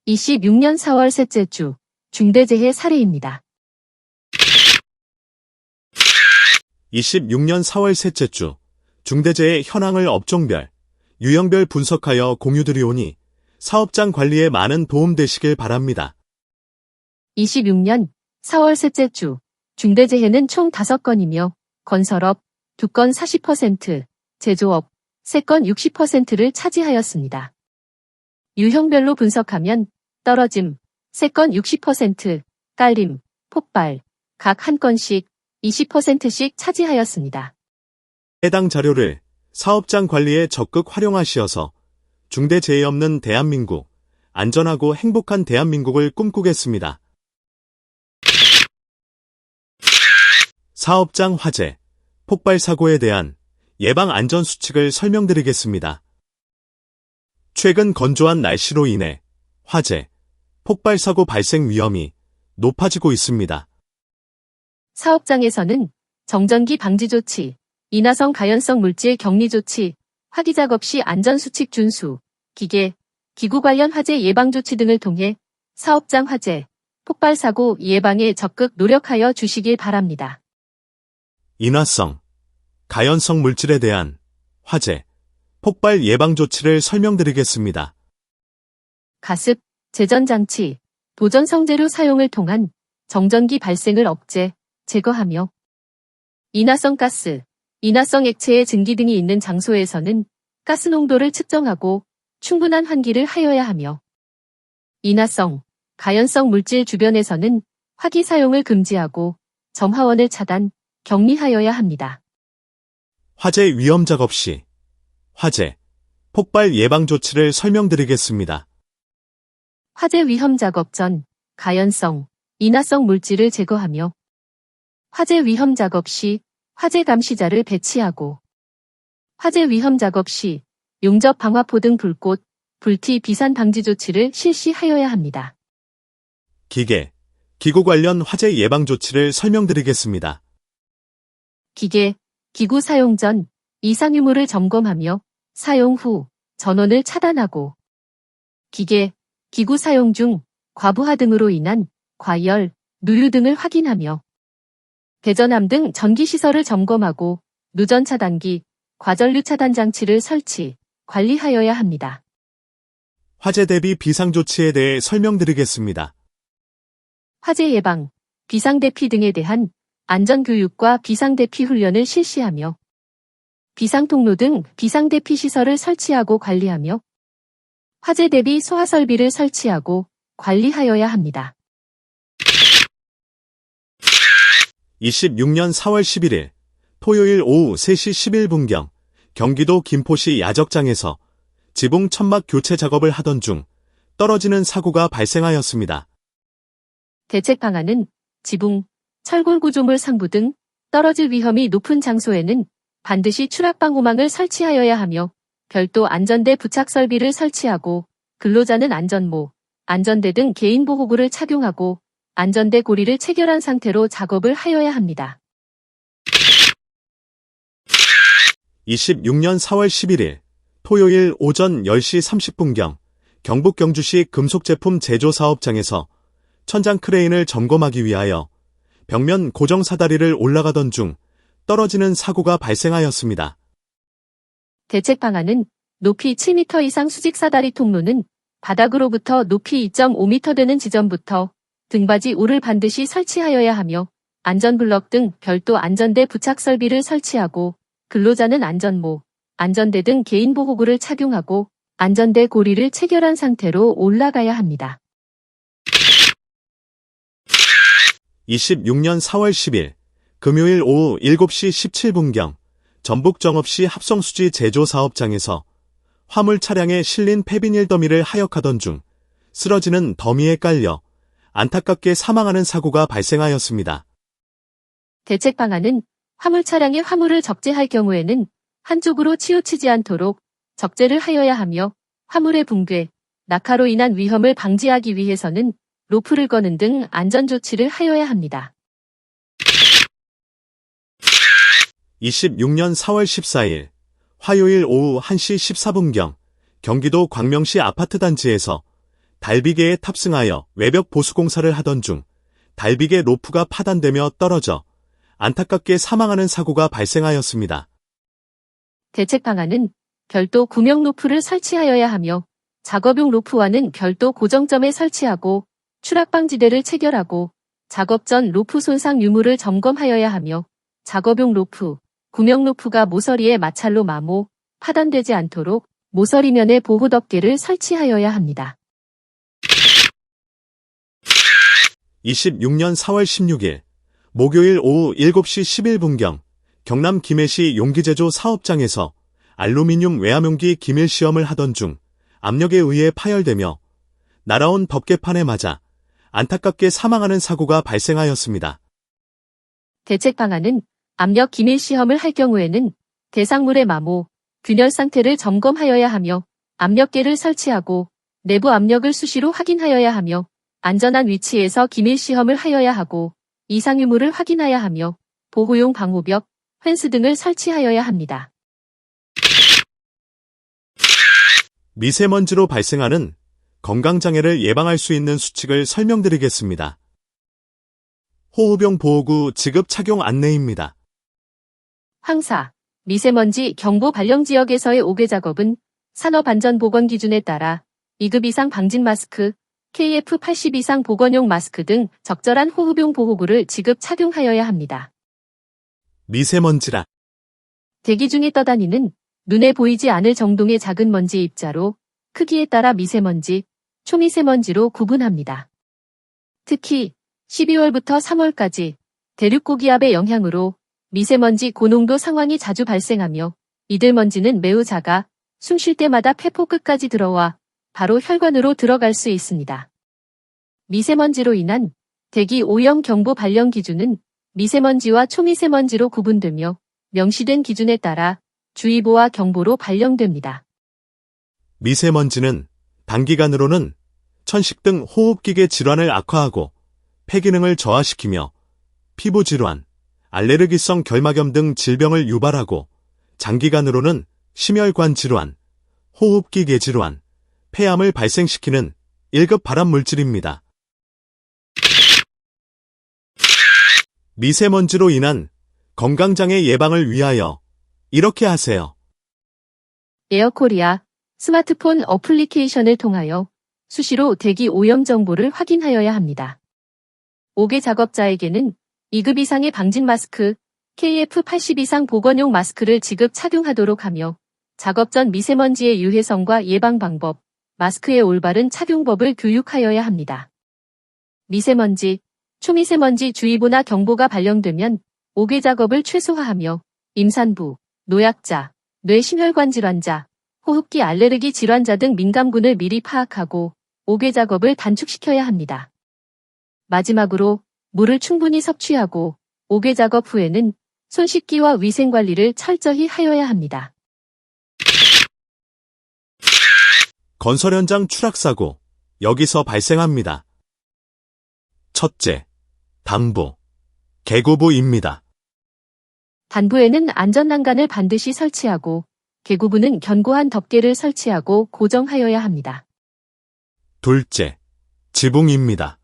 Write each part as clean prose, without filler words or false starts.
26년 4월 셋째 주 중대재해 사례입니다. 26년 4월 셋째 주 중대재해 현황을 업종별, 유형별 분석하여 공유드리오니 사업장 관리에 많은 도움 되시길 바랍니다. 26년 4월 셋째 주 중대재해는 총 5건이며 건설업 2건 40%, 제조업 3건 60%를 차지하였습니다. 유형별로 분석하면 떨어짐 3건 60%, 깔림, 폭발 각 1건씩 20%씩 차지하였습니다. 해당 자료를 사업장 관리에 적극 활용하시어서 중대재해 없는 대한민국, 안전하고 행복한 대한민국을 꿈꾸겠습니다. 사업장 화재, 폭발 사고에 대한 예방 안전 수칙을 설명드리겠습니다. 최근 건조한 날씨로 인해 화재, 폭발 사고 발생 위험이 높아지고 있습니다. 사업장에서는 정전기 방지 조치, 인화성 가연성 물질 격리 조치, 화기 작업 시 안전수칙 준수, 기계, 기구 관련 화재 예방 조치 등을 통해 사업장 화재, 폭발 사고 예방에 적극 노력하여 주시길 바랍니다. 인화성, 가연성 물질에 대한 화재, 폭발 예방 조치를 설명드리겠습니다. 가습, 제전장치, 도전 성재료 사용을 통한 정전기 발생을 억제, 제거하며 인화성 가스, 인화성 액체의 증기 등이 있는 장소에서는 가스 농도를 측정하고 충분한 환기를 하여야 하며 인화성, 가연성 물질 주변에서는 화기 사용을 금지하고 점화원을 차단, 격리하여야 합니다. 화재 위험 작업 시 화재, 폭발 예방 조치를 설명드리겠습니다. 화재 위험 작업 전 가연성, 인화성 물질을 제거하며 화재 위험 작업 시 화재 감시자를 배치하고 화재 위험 작업 시 용접 방화포 등 불꽃, 불티 비산 방지 조치를 실시하여야 합니다. 기계, 기구 관련 화재 예방 조치를 설명드리겠습니다. 기계, 기구 사용 전 이상 유무를 점검하며 사용 후 전원을 차단하고 기계, 기구 사용 중 과부하 등으로 인한 과열, 누유 등을 확인하며 배전함 등 전기시설을 점검하고 누전 차단기, 과전류 차단 장치를 설치, 관리하여야 합니다. 화재 대비 비상조치에 대해 설명드리겠습니다. 화재 예방, 비상대피 등에 대한 안전교육과 비상대피 훈련을 실시하며 비상통로 등 비상대피 시설을 설치하고 관리하며 화재 대비 소화설비를 설치하고 관리하여야 합니다. 26년 4월 11일 토요일 오후 3시 11분경 경기도 김포시 야적장에서 지붕 천막 교체 작업을 하던 중 떨어지는 사고가 발생하였습니다. 대책 방안은 지붕, 철골 구조물 상부 등 떨어질 위험이 높은 장소에는 반드시 추락방호망을 설치하여야 하며 별도 안전대 부착 설비를 설치하고 근로자는 안전모, 안전대 등 개인보호구를 착용하고 안전대 고리를 체결한 상태로 작업을 하여야 합니다. 26년 4월 11일 토요일 오전 10시 30분경 경북 경주시 금속제품 제조사업장에서 천장 크레인을 점검하기 위하여 벽면 고정 사다리를 올라가던 중 떨어지는 사고가 발생하였습니다. 대책 방안은 높이 7m 이상 수직 사다리 통로는 바닥으로부터 높이 2.5m 되는 지점부터 등받이 우를 반드시 설치하여야 하며 안전블럭 등 별도 안전대 부착 설비를 설치하고 근로자는 안전모, 안전대 등 개인보호구를 착용하고 안전대 고리를 체결한 상태로 올라가야 합니다. 26년 4월 10일 금요일 오후 7시 17분경 전북정읍시 합성수지 제조사업장에서 화물 차량에 실린 폐비닐 더미를 하역하던 중 쓰러지는 더미에 깔려 안타깝게 사망하는 사고가 발생하였습니다. 대책 방안은 화물 차량의 화물을 적재할 경우에는 한쪽으로 치우치지 않도록 적재를 하여야 하며 화물의 붕괴, 낙하로 인한 위험을 방지하기 위해서는 로프를 거는 등 안전조치를 하여야 합니다. 26년 4월 14일 화요일 오후 1시 14분경 경기도 광명시 아파트 단지에서 달비개에 탑승하여 외벽 보수 공사를 하던 중 달비개 로프가 파단되며 떨어져 안타깝게 사망하는 사고가 발생하였습니다. 대책 방안은 별도 구명 로프를 설치하여야 하며 작업용 로프와는 별도 고정점에 설치하고 추락 방지대를 체결하고 작업 전 로프 손상 유무를 점검하여야 하며 작업용 로프, 구명 로프가 모서리에 마찰로 마모, 파단되지 않도록 모서리면에 보호 덮개를 설치하여야 합니다. 26년 4월 16일 목요일 오후 7시 11분경 경남 김해시 용기제조 사업장에서 알루미늄 외암용기 기밀 시험을 하던 중 압력에 의해 파열되며 날아온 덮개판에 맞아 안타깝게 사망하는 사고가 발생하였습니다. 대책 방안은 압력 기밀 시험을 할 경우에는 대상물의 마모, 균열 상태를 점검하여야 하며 압력계를 설치하고 내부 압력을 수시로 확인하여야 하며 안전한 위치에서 기밀 시험을 하여야 하고 이상 유무를 확인해야 하며 보호용 방호벽, 펜스 등을 설치하여야 합니다. 미세먼지로 발생하는 건강장애를 예방할 수 있는 수칙을 설명드리겠습니다. 호흡용 보호구 지급 착용 안내입니다. 황사, 미세먼지 경보 발령 지역에서의 오개 작업은 산업안전보건 기준에 따라 2급 이상 방진 마스크, KF80 이상 보건용 마스크 등 적절한 호흡용 보호구를 지급 착용하여야 합니다. 미세먼지라 대기 중에 떠다니는 눈에 보이지 않을 정도의 작은 먼지 입자로 크기에 따라 미세먼지, 초미세먼지로 구분합니다. 특히 12월부터 3월까지 대륙고기압의 영향으로 미세먼지 고농도 상황이 자주 발생하며 이들 먼지는 매우 작아 숨 쉴 때마다 폐포 끝까지 들어와 바로 혈관으로 들어갈 수 있습니다. 미세먼지로 인한 대기 오염 경보 발령 기준은 미세먼지와 초미세먼지로 구분되며 명시된 기준에 따라 주의보와 경보로 발령됩니다. 미세먼지는 단기간으로는 천식 등 호흡기계 질환을 악화하고 폐기능을 저하시키며 피부 질환, 알레르기성 결막염 등 질병을 유발하고 장기간으로는 심혈관 질환, 호흡기계 질환, 폐암을 발생시키는 1급 발암 물질입니다. 미세먼지로 인한 건강장애 예방을 위하여 이렇게 하세요. 에어코리아 스마트폰 어플리케이션을 통하여 수시로 대기 오염 정보를 확인하여야 합니다. 오개 작업자에게는 2급 이상의 방진 마스크, KF80 이상 보건용 마스크를 지급 착용하도록 하며 작업 전 미세먼지의 유해성과 예방 방법, 마스크의 올바른 착용법을 교육하여야 합니다. 미세먼지, 초미세먼지 주의보나 경보가 발령되면 오개 작업을 최소화하며 임산부, 노약자, 뇌심혈관 질환자, 호흡기 알레르기 질환자 등 민감군을 미리 파악하고 오개 작업을 단축시켜야 합니다. 마지막으로 물을 충분히 섭취하고 오개 작업 후에는 손 씻기와 위생 관리를 철저히 하여야 합니다. 건설 현장 추락사고, 여기서 발생합니다. 첫째, 단부, 개구부입니다. 단부에는 안전난간을 반드시 설치하고 개구부는 견고한 덮개를 설치하고 고정하여야 합니다. 둘째, 지붕입니다.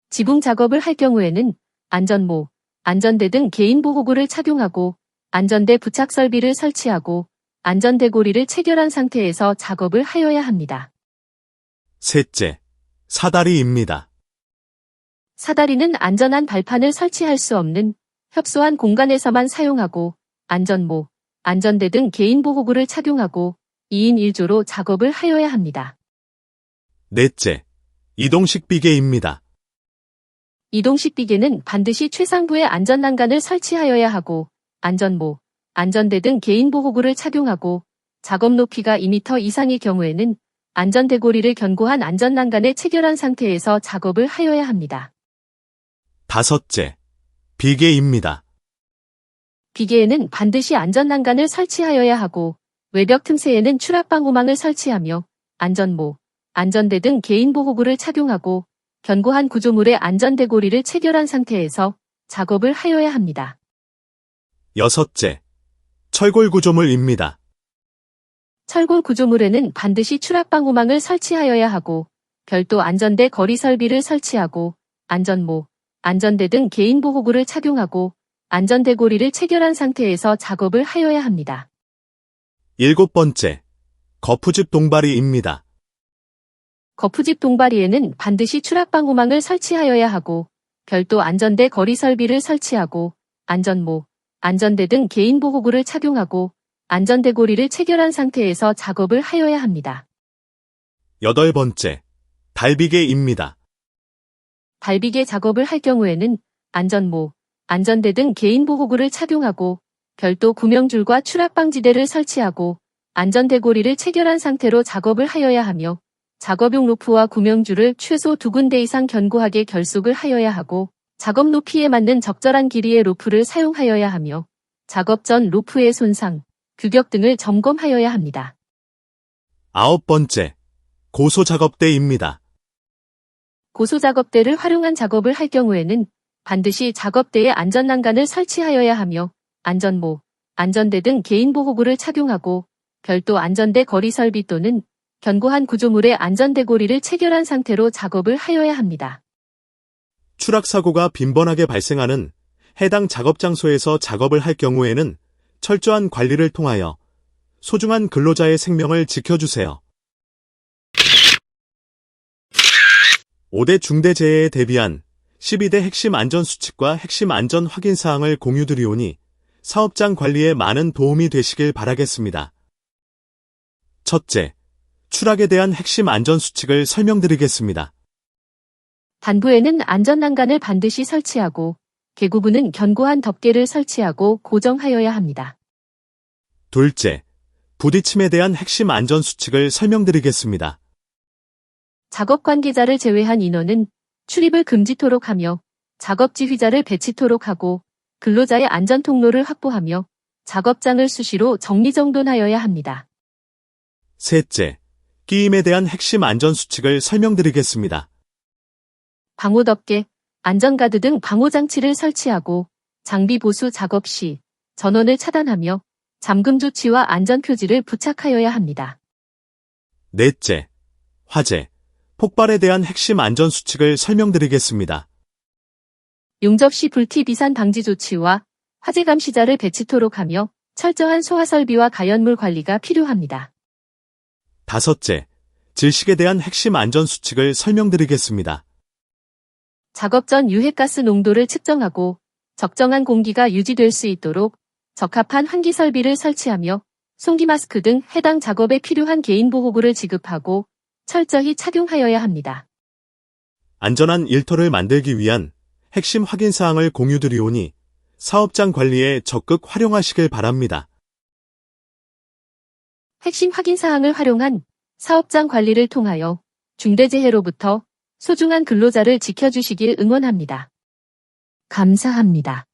지붕 작업을 할 경우에는 안전모, 안전대 등 개인보호구를 착용하고 안전대 부착 설비를 설치하고 안전대고리를 체결한 상태에서 작업을 하여야 합니다. 셋째, 사다리입니다. 사다리는 안전한 발판을 설치할 수 없는 협소한 공간에서만 사용하고 안전모, 안전대 등 개인보호구를 착용하고 2인 1조로 작업을 하여야 합니다. 넷째, 이동식 비계입니다. 이동식 비계는 반드시 최상부의 안전난간을 설치하여야 하고 안전모, 안전대 등 개인보호구를 착용하고 작업 높이가 2m 이상의 경우에는 안전대고리를 견고한 안전난간에 체결한 상태에서 작업을 하여야 합니다. 다섯째, 비계입니다. 비계에는 반드시 안전난간을 설치하여야 하고 외벽 틈새에는 추락방호망을 설치하며 안전모, 안전대 등 개인보호구를 착용하고 견고한 구조물의 안전대고리를 체결한 상태에서 작업을 하여야 합니다. 여섯째, 철골 구조물입니다. 철골 구조물에는 반드시 추락방호망을 설치하여야 하고 별도 안전대 거리 설비를 설치하고 안전모, 안전대 등 개인 보호구를 착용하고 안전대고리를 체결한 상태에서 작업을 하여야 합니다. 7번째, 거푸집 동바리입니다. 거푸집 동바리에는 반드시 추락방호망을 설치하여야 하고 별도 안전대 거리 설비를 설치하고 안전모, 안전대 등 개인 보호구를 착용하고 안전대고리를 체결한 상태에서 작업을 하여야 합니다. 8번째, 달비개입니다. 달비개 작업을 할 경우에는 안전모, 안전대 등 개인 보호구를 착용하고 별도 구명줄과 추락방지대를 설치하고 안전대고리를 체결한 상태로 작업을 하여야 하며 작업용 로프와 구명줄을 최소 2군데 이상 견고하게 결속을 하여야 하고 작업 높이에 맞는 적절한 길이의 로프를 사용하여야 하며 작업 전 로프의 손상, 규격 등을 점검하여야 합니다. 9번째, 고소작업대입니다. 고소작업대를 활용한 작업을 할 경우에는 반드시 작업대에 안전난간을 설치하여야 하며 안전모, 안전대 등 개인 보호구를 착용하고 별도 안전대 거리 설비 또는 견고한 구조물의 안전대고리를 체결한 상태로 작업을 하여야 합니다. 추락사고가 빈번하게 발생하는 해당 작업 장소에서 작업을 할 경우에는 철저한 관리를 통하여 소중한 근로자의 생명을 지켜주세요. 5대 중대재해에 대비한 12대 핵심 안전수칙과 핵심 안전 확인사항을 공유드리오니 사업장 관리에 많은 도움이 되시길 바라겠습니다. 첫째, 추락에 대한 핵심 안전수칙을 설명드리겠습니다. 단부에는 안전난간을 반드시 설치하고 계구부는 견고한 덮개를 설치하고 고정하여야 합니다. 둘째, 부딪힘에 대한 핵심 안전수칙을 설명드리겠습니다. 작업 관계자를 제외한 인원은 출입을 금지토록 하며 작업 지휘자를 배치토록 하고 근로자의 안전 통로를 확보하며 작업장을 수시로 정리정돈하여야 합니다. 셋째, 끼임에 대한 핵심 안전수칙을 설명드리겠습니다. 방호덮개, 안전가드 등 방호장치를 설치하고 장비 보수 작업 시 전원을 차단하며 잠금 조치와 안전표지를 부착하여야 합니다. 넷째, 화재, 폭발에 대한 핵심 안전수칙을 설명드리겠습니다. 용접 시 불티 비산 방지 조치와 화재 감시자를 배치토록 하며 철저한 소화 설비와 가연물 관리가 필요합니다. 다섯째, 질식에 대한 핵심 안전수칙을 설명드리겠습니다. 작업 전 유해가스 농도를 측정하고 적정한 공기가 유지될 수 있도록 적합한 환기 설비를 설치하며 송기 마스크 등 해당 작업에 필요한 개인 보호구를 지급하고 철저히 착용하여야 합니다. 안전한 일터를 만들기 위한 핵심 확인사항을 공유드리오니 사업장 관리에 적극 활용하시길 바랍니다. 핵심 확인사항을 활용한 사업장 관리를 통하여 중대재해로부터 소중한 근로자를 지켜주시길 응원합니다. 감사합니다.